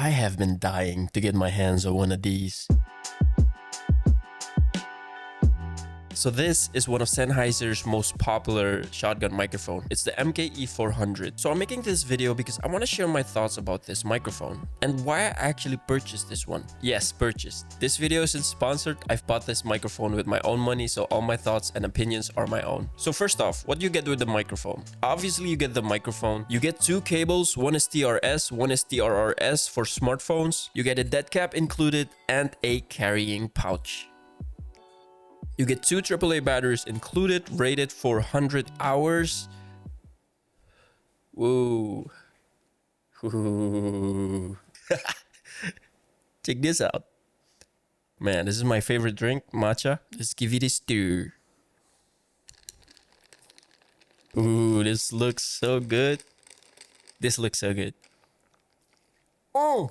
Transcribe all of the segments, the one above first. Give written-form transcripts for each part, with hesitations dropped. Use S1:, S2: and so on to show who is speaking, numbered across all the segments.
S1: I have been dying to get my hands on one of these. So this is one of Sennheiser's most popular shotgun microphone. It's the MKE 400. So I'm making this video because I want to share my thoughts about this microphone and why I actually purchased this one. Yes, purchased. This video isn't sponsored. I've bought this microphone with my own money, so all my thoughts and opinions are my own. So first off, what do you get with the microphone? Obviously, you get the microphone. You get two cables. One is TRS, one is TRRS for smartphones. You get a dead cap included and a carrying pouch. You get two AAA batteries included, rated for 100 hours. Whoa. Ooh. Check this out. Man, this is my favorite drink, matcha. Let's give it a stir. Ooh, this looks so good. This looks so good. Oh!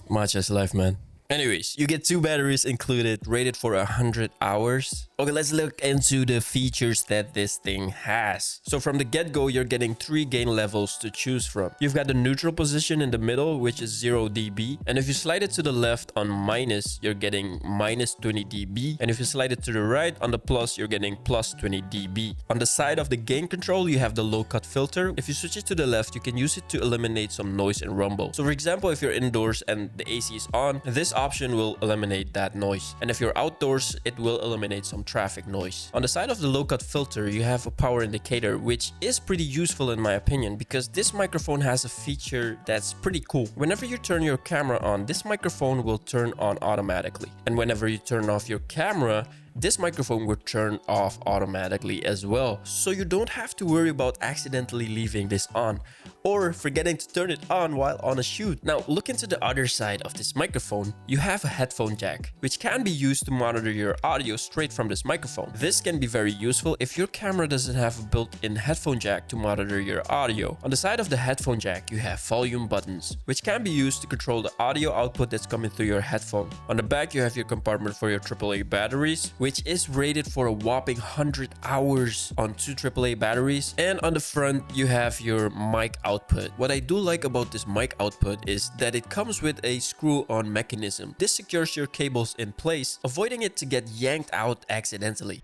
S1: Matcha's life, man. Anyways, you get two batteries included, rated for 100 hours. Okay, let's look into the features that this thing has. So from the get-go, you're getting 3 gain levels to choose from. You've got the neutral position in the middle, which is 0 dB. And if you slide it to the left on minus, you're getting minus 20 dB. And if you slide it to the right on the plus, you're getting plus 20 dB. On the side of the gain control, you have the low-cut filter. If you switch it to the left, you can use it to eliminate some noise and rumble. So for example, if you're indoors and the AC is on, this option will eliminate that noise. And if you're outdoors, it will eliminate some traffic noise. On the side of the low-cut filter, you have a power indicator, which is pretty useful in my opinion because this microphone has a feature that's pretty cool. Whenever you turn your camera on, this microphone will turn on automatically. And whenever you turn off your camera, this microphone will turn off automatically as well. So you don't have to worry about accidentally leaving this on or forgetting to turn it on while on a shoot. Now, look into the other side of this microphone. You have a headphone jack, which can be used to monitor your audio straight from this microphone. This can be very useful if your camera doesn't have a built-in headphone jack to monitor your audio. On the side of the headphone jack, you have volume buttons, which can be used to control the audio output that's coming through your headphone. On the back, you have your compartment for your AAA batteries, which is rated for a whopping 100 hours on 2 AAA batteries. And on the front, you have your mic output. What I do like about this mic output is that it comes with a screw-on mechanism. This secures your cables in place, avoiding it to get yanked out accidentally.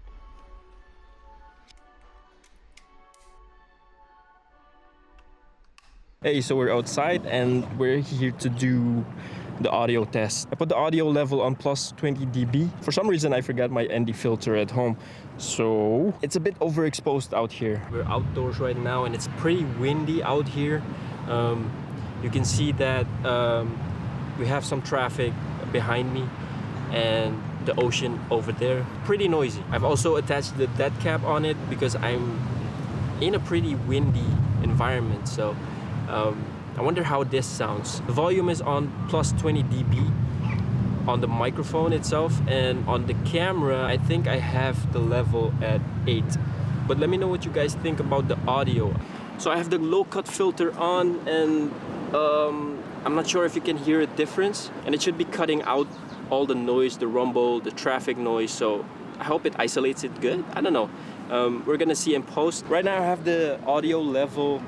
S1: Hey, so we're outside and we're here to do the audio test. I put the audio level on plus 20 dB. For some reason, I forgot my ND filter at home. So it's a bit overexposed out here. We're outdoors right now and it's pretty windy out here. You can see that we have some traffic behind me and the ocean over there. Pretty noisy. I've also attached the dead cap on it because I'm in a pretty windy environment. So I wonder how this sounds. The volume is on plus 20 dB on the microphone itself, and on the camera I think I have the level at 8. But let me know what you guys think about the audio. So I have the low cut filter on and I'm not sure if you can hear a difference, and it should be cutting out all the noise, the rumble, the traffic noise, so I hope it isolates it good. I don't know. We're gonna see in post. Right now I have the audio level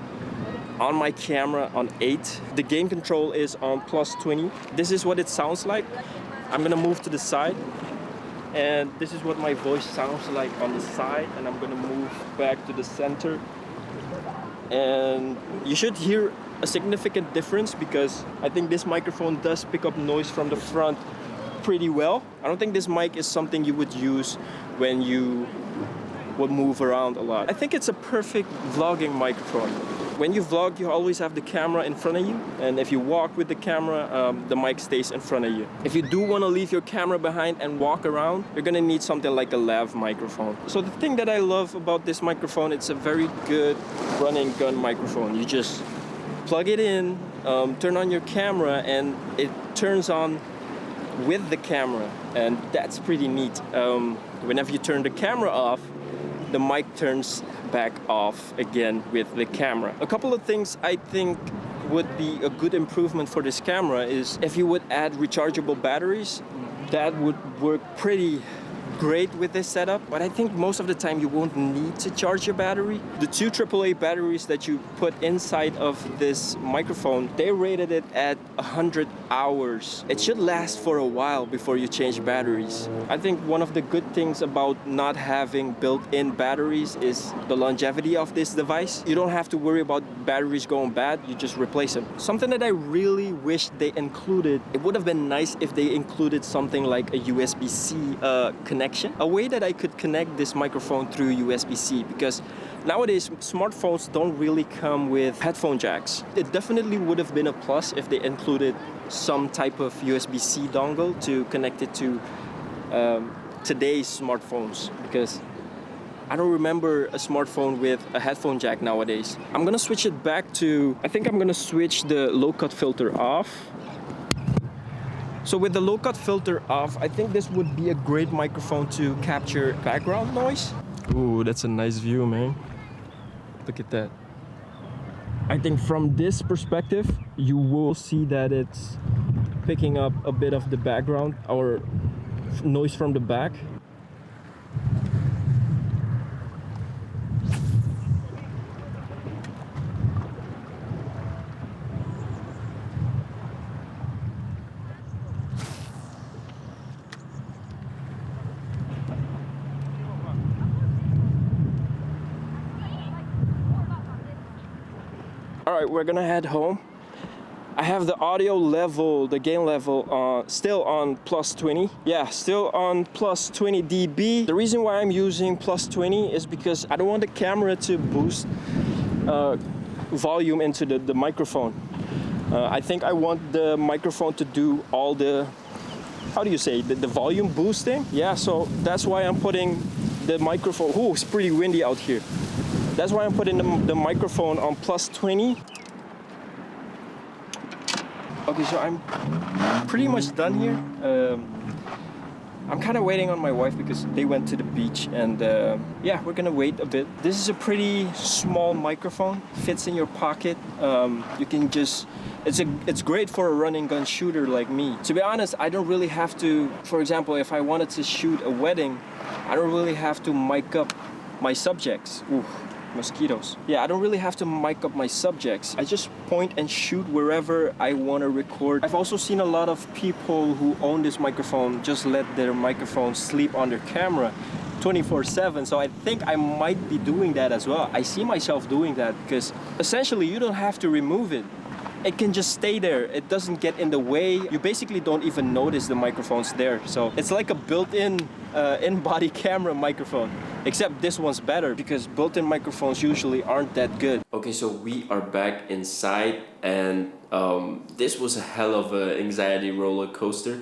S1: on my camera on 8. The gain control is on plus 20. This is what it sounds like. I'm gonna move to the side and this is what my voice sounds like on the side, and I'm gonna move back to the center. And you should hear a significant difference because I think this microphone does pick up noise from the front pretty well. I don't think this mic is something you would use when you would move around a lot. I think it's a perfect vlogging microphone. When you vlog, you always have the camera in front of you, and if you walk with the camera, the mic stays in front of you. If you do want to leave your camera behind and walk around, you're gonna need something like a lav microphone. So the thing that I love about this microphone, it's a very good run and gun microphone. You just plug it in, turn on your camera, and it turns on with the camera, and that's pretty neat. Whenever you turn the camera off, the mic turns back off again with the camera. A couple of things I think would be a good improvement for this camera is if you would add rechargeable batteries. That would work pretty great with this setup, but I think most of the time you won't need to charge your battery. The two AAA batteries that you put inside of this microphone, they rated it at 100 hours. It should last for a while before you change batteries. I think one of the good things about not having built-in batteries is the longevity of this device. You don't have to worry about batteries going bad, you just replace them. Something that I really wish they included, it would have been nice if they included something like a USB-C connection, a way that I could connect this microphone through USB-C, because nowadays smartphones don't really come with headphone jacks. It definitely would have been a plus if they included some type of USB-C dongle to connect it to today's smartphones, because I don't remember a smartphone with a headphone jack nowadays. I'm gonna switch it back to, I think I'm gonna switch the low cut filter off. So with the low cut filter off, I think this would be a great microphone to capture background noise. Ooh, that's a nice view, man. Look at that. I think from this perspective, you will see that it's picking up a bit of the background or noise from the back. All right, we're gonna head home. I have the audio level, the gain level, still on plus 20. Yeah, still on plus 20 dB. The reason why I'm using plus 20 is because I don't want the camera to boost volume into the microphone. I think I want the microphone to do all the, how do you say, the volume boosting? Yeah, so that's why I'm putting the microphone, ooh, it's pretty windy out here. That's why I'm putting the microphone on plus 20. Okay, so I'm pretty much done here. I'm kind of waiting on my wife because they went to the beach, and yeah, we're gonna wait a bit. This is a pretty small microphone, fits in your pocket. You can just, it's great for a run and gun shooter like me. To be honest, I don't really have to, for example, if I wanted to shoot a wedding, I don't really have to mic up my subjects. Ooh, mosquitoes. Yeah, I don't really have to mic up my subjects. I just point and shoot wherever I want to record. I've also seen a lot of people who own this microphone just let their microphone sleep on their camera 24/7. So I think I might be doing that as well. I see myself doing that because essentially you don't have to remove it. It can just stay there. It doesn't get in the way. You basically don't even notice the microphone's there. So it's like a built-in in-body camera microphone. Except this one's better because built-in microphones usually aren't that good. Okay, so we are back inside, and this was a hell of an anxiety roller coaster.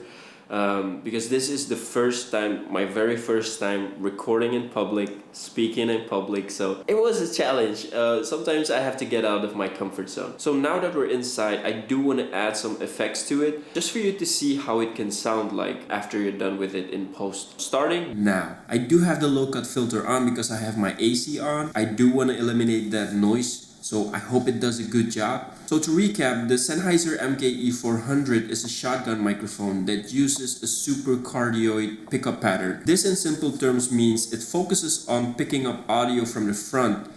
S1: Because this is the first time, my very first time recording in public, speaking in public, so it was a challenge. Sometimes I have to get out of my comfort zone. So now that we're inside, I do want to add some effects to it, just for you to see how it can sound like after you're done with it in post. Starting now, I do have the low cut filter on because I have my AC on. I do want to eliminate that noise, so I hope it does a good job. So to recap, the Sennheiser MKE 400 is a shotgun microphone that uses a super cardioid pickup pattern. This in simple terms means it focuses on picking up audio from the front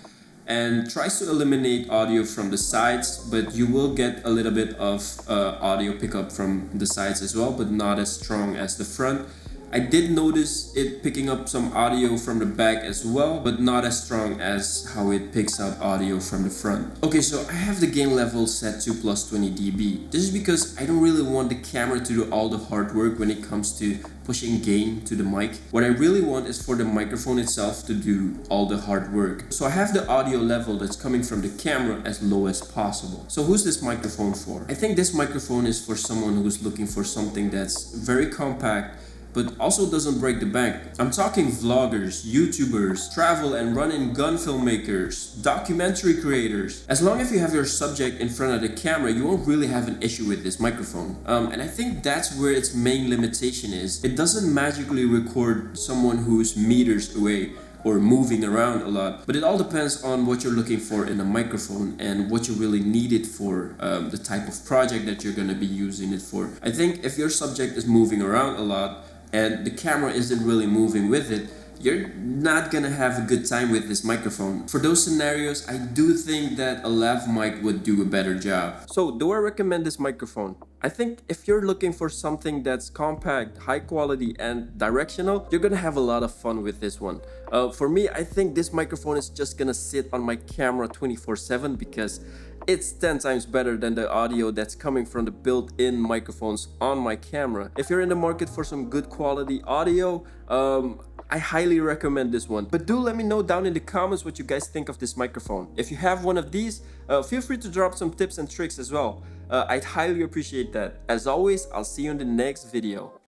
S1: and tries to eliminate audio from the sides, but you will get a little bit of audio pickup from the sides as well, but not as strong as the front. I did notice it picking up some audio from the back as well, but not as strong as how it picks up audio from the front. Okay, so I have the gain level set to plus 20 dB. This is because I don't really want the camera to do all the hard work when it comes to pushing gain to the mic. What I really want is for the microphone itself to do all the hard work. So I have the audio level that's coming from the camera as low as possible. So who's this microphone for? I think this microphone is for someone who's looking for something that's very compact, but also doesn't break the bank. I'm talking vloggers, YouTubers, travel and run and gun filmmakers, documentary creators. As long as you have your subject in front of the camera, you won't really have an issue with this microphone. And I think that's where its main limitation is. It doesn't magically record someone who's meters away or moving around a lot, but it all depends on what you're looking for in a microphone and what you really need it for, the type of project that you're gonna be using it for. I think if your subject is moving around a lot,
S2: and the camera isn't really moving with it, you're not gonna have a good time with this microphone. For those scenarios, I do think that a lav mic would do a better job.
S1: So, do I recommend this microphone? I think if you're looking for something that's compact, high quality, and directional, you're gonna have a lot of fun with this one. For me, I think this microphone is just gonna sit on my camera 24/7 because it's 10 times better than the audio that's coming from the built-in microphones on my camera. If you're in the market for some good quality audio, I highly recommend this one. But do let me know down in the comments what you guys think of this microphone. If you have one of these, feel free to drop some tips and tricks as well. I'd highly appreciate that. As always, I'll see you in the next video.